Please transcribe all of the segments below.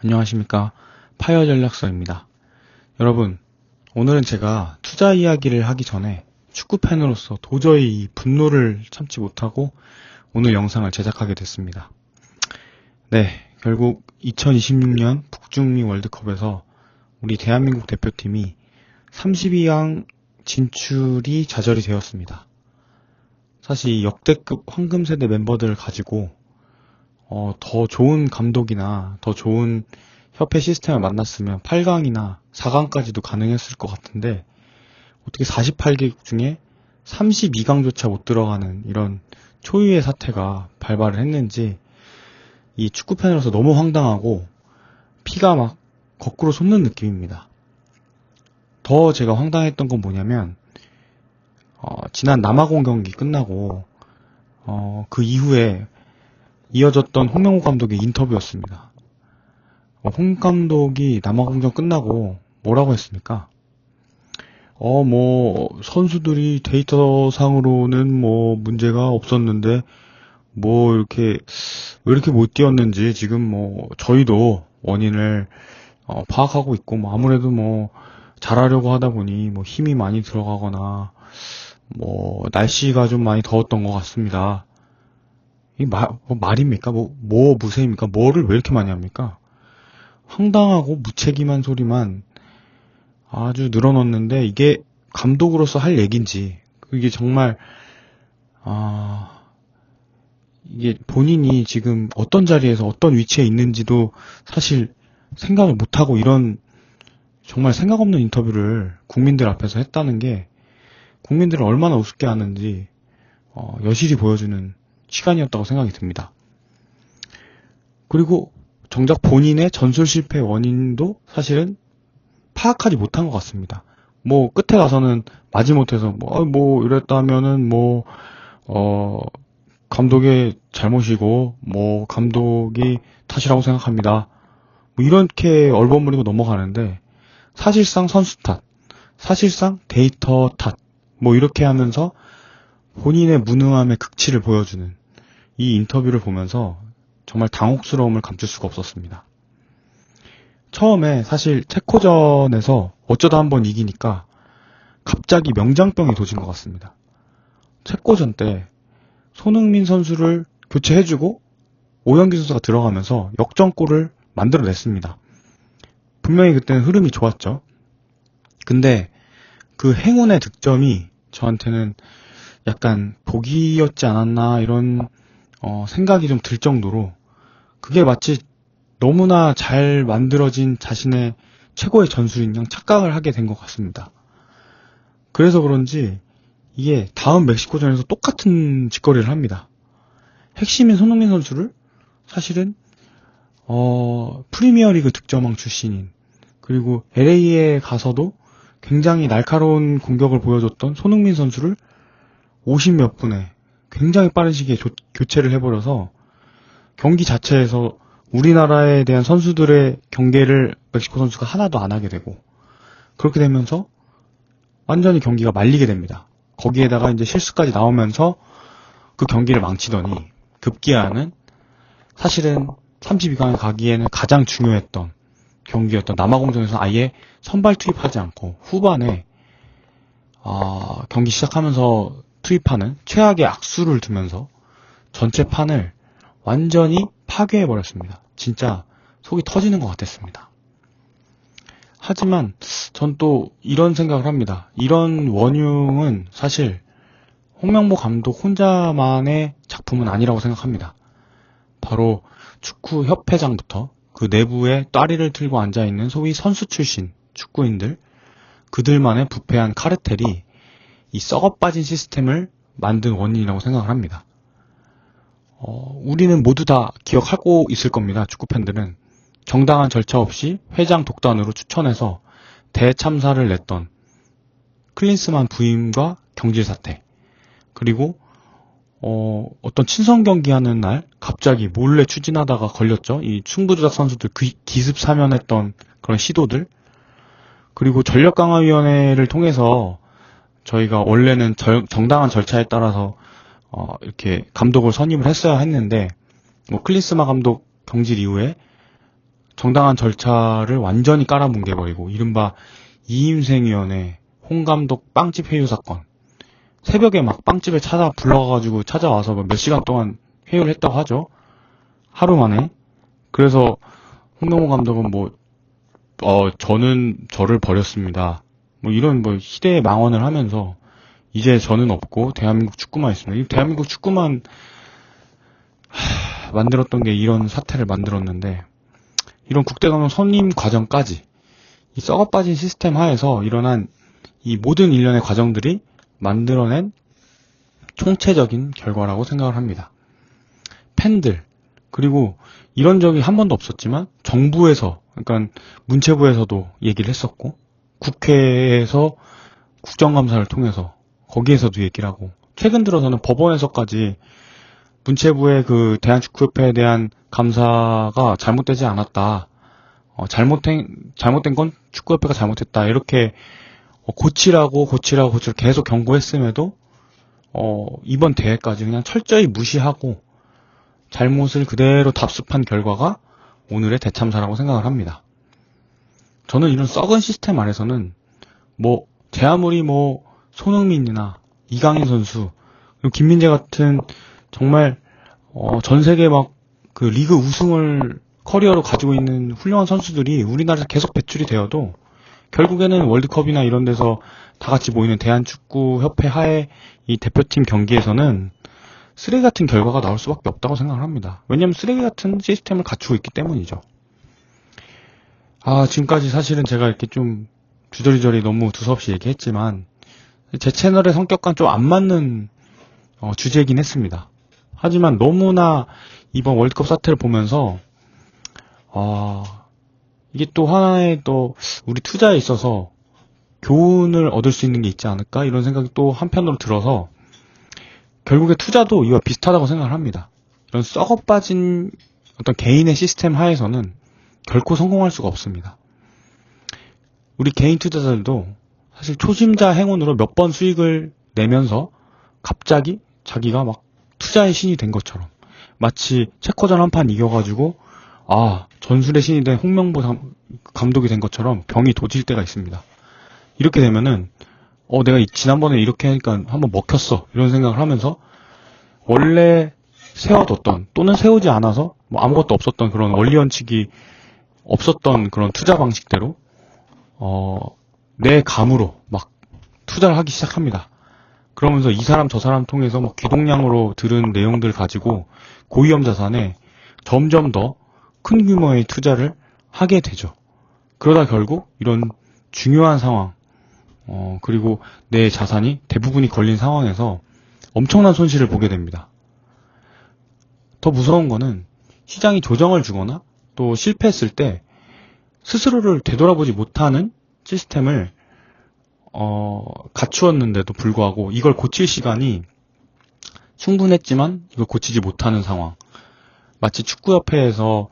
안녕하십니까. 파이어 전략서입니다. 여러분, 오늘은 제가 투자 이야기를 하기 전에 축구팬으로서 도저히 이 분노를 참지 못하고 오늘 영상을 제작하게 됐습니다. 네, 결국 2026년 북중미 월드컵에서 우리 대한민국 대표팀이 32강 진출이 좌절이 되었습니다. 사실 이 역대급 황금세대 멤버들을 가지고 더 좋은 감독이나 더 좋은 협회 시스템을 만났으면 8강이나 4강까지도 가능했을 것 같은데 어떻게 48개국 중에 32강조차 못 들어가는 이런 초유의 사태가 발발을 했는지 이 축구팬으로서 너무 황당하고 피가 막 거꾸로 솟는 느낌입니다. 더 제가 황당했던 건 뭐냐면 지난 남아공 경기 끝나고 그 이후에 이어졌던 홍명호 감독의 인터뷰였습니다. 홍 감독이 남아공전 끝나고 뭐라고 했습니까? 선수들이 데이터상으로는 문제가 없었는데, 왜 이렇게 못 뛰었는지 지금 저희도 원인을 파악하고 있고, 아무래도 잘하려고 하다 보니 힘이 많이 들어가거나, 날씨가 좀 많이 더웠던 것 같습니다. 이 말입니까? 무쇠입니까? 뭐를 왜 이렇게 많이 합니까? 황당하고 무책임한 소리만 아주 늘어놓는데 이게 감독으로서 할 얘기인지 이게 정말 이게 본인이 지금 어떤 자리에서 어떤 위치에 있는지도 사실 생각을 못하고 이런 정말 생각 없는 인터뷰를 국민들 앞에서 했다는 게 국민들을 얼마나 우습게 하는지 여실히 보여주는 시간이었다고 생각이 듭니다. 그리고 정작 본인의 전술 실패의 원인도 사실은 파악하지 못한 것 같습니다. 끝에 가서는 마지못해서 이랬다면은 감독의 잘못이고 감독이 탓이라고 생각합니다. 이렇게 얼버무리고 넘어가는데 사실상 선수 탓, 사실상 데이터 탓 이렇게 하면서 본인의 무능함의 극치를 보여주는 이 인터뷰를 보면서 정말 당혹스러움을 감출 수가 없었습니다. 처음에 사실 체코전에서 어쩌다 한번 이기니까 갑자기 명장병이 도진 것 같습니다. 체코전 때 손흥민 선수를 교체해주고 오영규 선수가 들어가면서 역전골을 만들어냈습니다. 분명히 그때는 흐름이 좋았죠. 근데 그 행운의 득점이 저한테는 약간 복이었지 않았나 이런 생각이 좀 들 정도로 그게 마치 너무나 잘 만들어진 자신의 최고의 전술인 양 착각을 하게 된 것 같습니다. 그래서 그런지 이게 다음 멕시코전에서 똑같은 짓거리를 합니다. 핵심인 손흥민 선수를 사실은 프리미어리그 득점왕 출신인 그리고 LA에 가서도 굉장히 날카로운 공격을 보여줬던 손흥민 선수를 50몇 분에 굉장히 빠른 시기에 교체를 해버려서 경기 자체에서 우리나라에 대한 선수들의 경계를 멕시코 선수가 하나도 안 하게 되고 그렇게 되면서 완전히 경기가 말리게 됩니다. 거기에다가 이제 실수까지 나오면서 그 경기를 망치더니 급기야는 사실은 32강에 가기에는 가장 중요했던 경기였던 남아공전에서 아예 선발 투입하지 않고 후반에 경기 시작하면서 투입하는 최악의 악수를 두면서 전체 판을 완전히 파괴해버렸습니다. 진짜 속이 터지는 것 같았습니다. 하지만 전 또 이런 생각을 합니다. 이런 원흉은 사실 홍명보 감독 혼자만의 작품은 아니라고 생각합니다. 바로 축구협회장부터 그 내부에 따리를 틀고 앉아있는 소위 선수 출신 축구인들 그들만의 부패한 카르텔이 이 썩어빠진 시스템을 만든 원인이라고 생각을 합니다. 우리는 모두 다 기억하고 있을 겁니다. 축구팬들은 정당한 절차 없이 회장 독단으로 추천해서 대참사를 냈던 클린스만 부임과 경질 사태 그리고 어떤 친선 경기하는 날 갑자기 몰래 추진하다가 걸렸죠. 이 승부조작 선수들 기습 사면했던 그런 시도들 그리고 전력강화위원회를 통해서 저희가 원래는 정당한 절차에 따라서 이렇게 감독을 선임을 했어야 했는데 클린스만 감독 경질 이후에 정당한 절차를 완전히 깔아뭉개버리고, 이른바 이임생위원회 홍 감독 빵집 회유 사건, 새벽에 막 빵집에 불러가지고 찾아와서 몇 시간 동안 회유를 했다고 하죠. 하루 만에. 그래서 홍명보 감독은 저는 저를 버렸습니다. 이런 희대의 망언을 하면서 이제 저는 없고 대한민국 축구만 있습니다. 이 대한민국 축구만 만들었던 게 이런 사태를 만들었는데, 이런 국대감독 선임 과정까지 이 썩어빠진 시스템 하에서 일어난 이 모든 일련의 과정들이 만들어낸 총체적인 결과라고 생각을 합니다. 팬들, 그리고 이런 적이 한 번도 없었지만 정부에서, 그러니까 문체부에서도 얘기를 했었고, 국회에서 국정감사를 통해서 거기에서도 얘기를 하고, 최근 들어서는 법원에서까지 문체부의 그 대한축구협회에 대한 감사가 잘못되지 않았다. 잘못된 건 축구협회가 잘못했다. 이렇게 고치라고 계속 경고했음에도 이번 대회까지 그냥 철저히 무시하고 잘못을 그대로 답습한 결과가 오늘의 대참사라고 생각을 합니다. 저는 이런 썩은 시스템 안에서는 제 아무리 손흥민이나 이강인 선수, 그리고 김민재 같은 정말 전 세계 그 리그 우승을 커리어로 가지고 있는 훌륭한 선수들이 우리나라에서 계속 배출이 되어도 결국에는 월드컵이나 이런 데서 다 같이 모이는 대한축구협회 하에 이 대표팀 경기에서는 쓰레기 같은 결과가 나올 수밖에 없다고 생각을 합니다. 왜냐하면 쓰레기 같은 시스템을 갖추고 있기 때문이죠. 지금까지 사실은 제가 이렇게 좀 주저리저리 너무 두서없이 얘기했지만 제 채널의 성격과는 좀 안 맞는 주제이긴 했습니다. 하지만 너무나 이번 월드컵 사태를 보면서 이게 또 하나의 또 우리 투자에 있어서 교훈을 얻을 수 있는 게 있지 않을까, 이런 생각이 또 한편으로 들어서 결국에 투자도 이와 비슷하다고 생각을 합니다. 이런 썩어빠진 어떤 개인의 시스템 하에서는 결코 성공할 수가 없습니다. 우리 개인 투자자들도 사실 초심자 행운으로 몇 번 수익을 내면서 갑자기 자기가 투자의 신이 된 것처럼, 마치 체코전 한 판 이겨가지고 전술의 신이 된 홍명보 감독이 된 것처럼 병이 도질 때가 있습니다. 이렇게 되면은 내가 지난번에 이렇게 하니까 한번 먹혔어, 이런 생각을 하면서 원래 세워뒀던 또는 세우지 않아서 아무것도 없었던 그런 원리 원칙이 없었던 그런 투자 방식대로 내 감으로 투자를 하기 시작합니다. 그러면서 이 사람 저 사람 통해서 귀동냥으로 들은 내용들 가지고 고위험 자산에 점점 더 큰 규모의 투자를 하게 되죠. 그러다 결국 이런 중요한 상황, 그리고 내 자산이 대부분이 걸린 상황에서 엄청난 손실을 보게 됩니다. 더 무서운 거는 시장이 조정을 주거나 또 실패했을 때 스스로를 되돌아보지 못하는 시스템을 갖추었는데도 불구하고 이걸 고칠 시간이 충분했지만 이걸 고치지 못하는 상황. 마치 축구협회에서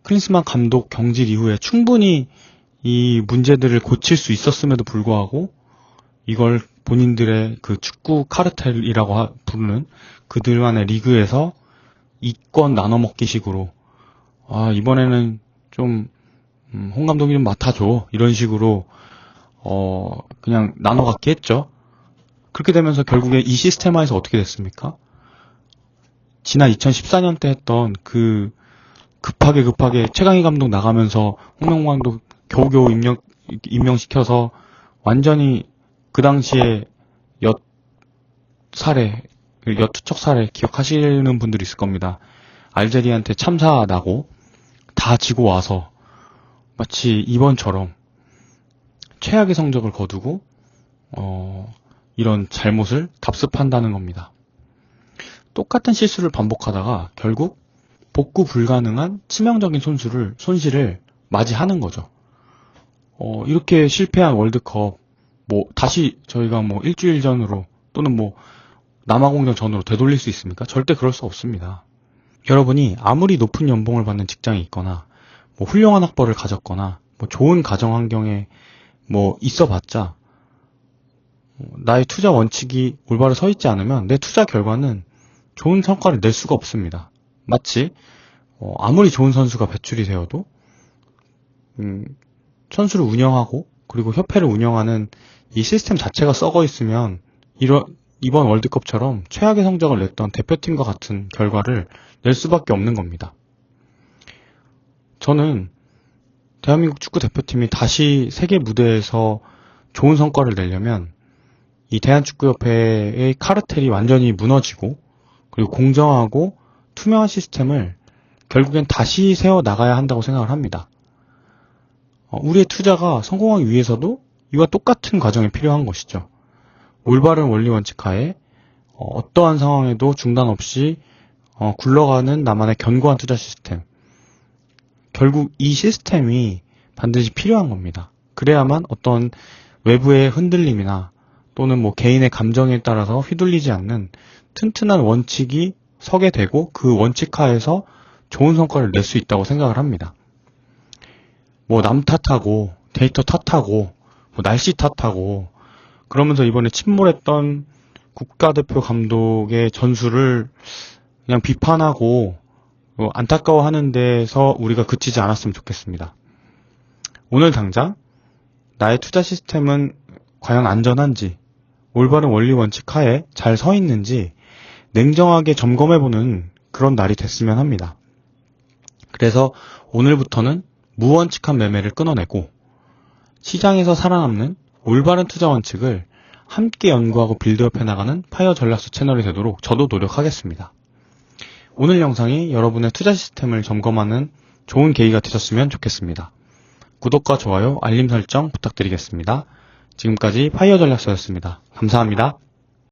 클린스만 감독 경질 이후에 충분히 이 문제들을 고칠 수 있었음에도 불구하고 이걸 본인들의 그 축구 카르텔이라고 부르는 그들만의 리그에서 이권 나눠먹기 식으로 이번에는 좀 홍 감독이 좀 맡아줘, 이런 식으로 그냥 나눠갖기 했죠. 그렇게 되면서 결국에 이 시스템화에서 어떻게 됐습니까? 지난 2014년 때 했던 그 급하게 최강희 감독 나가면서 홍명보 감독 겨우겨우 임명시켜서 완전히 그 당시에 엿투척 사례 기억하시는 분들이 있을 겁니다. 알제리한테 참사 나고 다 지고 와서 마치 이번처럼 최악의 성적을 거두고 이런 잘못을 답습한다는 겁니다. 똑같은 실수를 반복하다가 결국 복구 불가능한 치명적인 손실을 맞이하는 거죠. 이렇게 실패한 월드컵 다시 저희가 일주일 전으로 또는 남아공전 전으로 되돌릴 수 있습니까? 절대 그럴 수 없습니다. 여러분이 아무리 높은 연봉을 받는 직장에 있거나 훌륭한 학벌을 가졌거나 좋은 가정 환경에 있어봤자 나의 투자 원칙이 올바로 서 있지 않으면 내 투자 결과는 좋은 성과를 낼 수가 없습니다. 마치 아무리 좋은 선수가 배출이 되어도 선수를 운영하고 그리고 협회를 운영하는 이 시스템 자체가 썩어 있으면 이번 월드컵처럼 최악의 성적을 냈던 대표팀과 같은 결과를 낼 수밖에 없는 겁니다. 저는 대한민국 축구 대표팀이 다시 세계 무대에서 좋은 성과를 내려면 이 대한축구협회의 카르텔이 완전히 무너지고 그리고 공정하고 투명한 시스템을 결국엔 다시 세워 나가야 한다고 생각을 합니다. 우리의 투자가 성공하기 위해서도 이와 똑같은 과정이 필요한 것이죠. 올바른 원리 원칙 하에 어떠한 상황에도 중단 없이 굴러가는 나만의 견고한 투자 시스템. 결국 이 시스템이 반드시 필요한 겁니다. 그래야만 어떤 외부의 흔들림이나 또는 개인의 감정에 따라서 휘둘리지 않는 튼튼한 원칙이 서게 되고 그 원칙 하에서 좋은 성과를 낼 수 있다고 생각을 합니다. 남 탓하고 데이터 탓하고 날씨 탓하고 그러면서 이번에 침몰했던 국가대표 감독의 전술을 그냥 비판하고 안타까워하는 데서 우리가 그치지 않았으면 좋겠습니다. 오늘 당장 나의 투자 시스템은 과연 안전한지 올바른 원리 원칙 하에 잘 서 있는지 냉정하게 점검해보는 그런 날이 됐으면 합니다. 그래서 오늘부터는 무원칙한 매매를 끊어내고 시장에서 살아남는 올바른 투자 원칙을 함께 연구하고 빌드업해 나가는 파이어 전략서 채널이 되도록 저도 노력하겠습니다. 오늘 영상이 여러분의 투자 시스템을 점검하는 좋은 계기가 되셨으면 좋겠습니다. 구독과 좋아요, 알림 설정 부탁드리겠습니다. 지금까지 파이어 전략서였습니다. 감사합니다.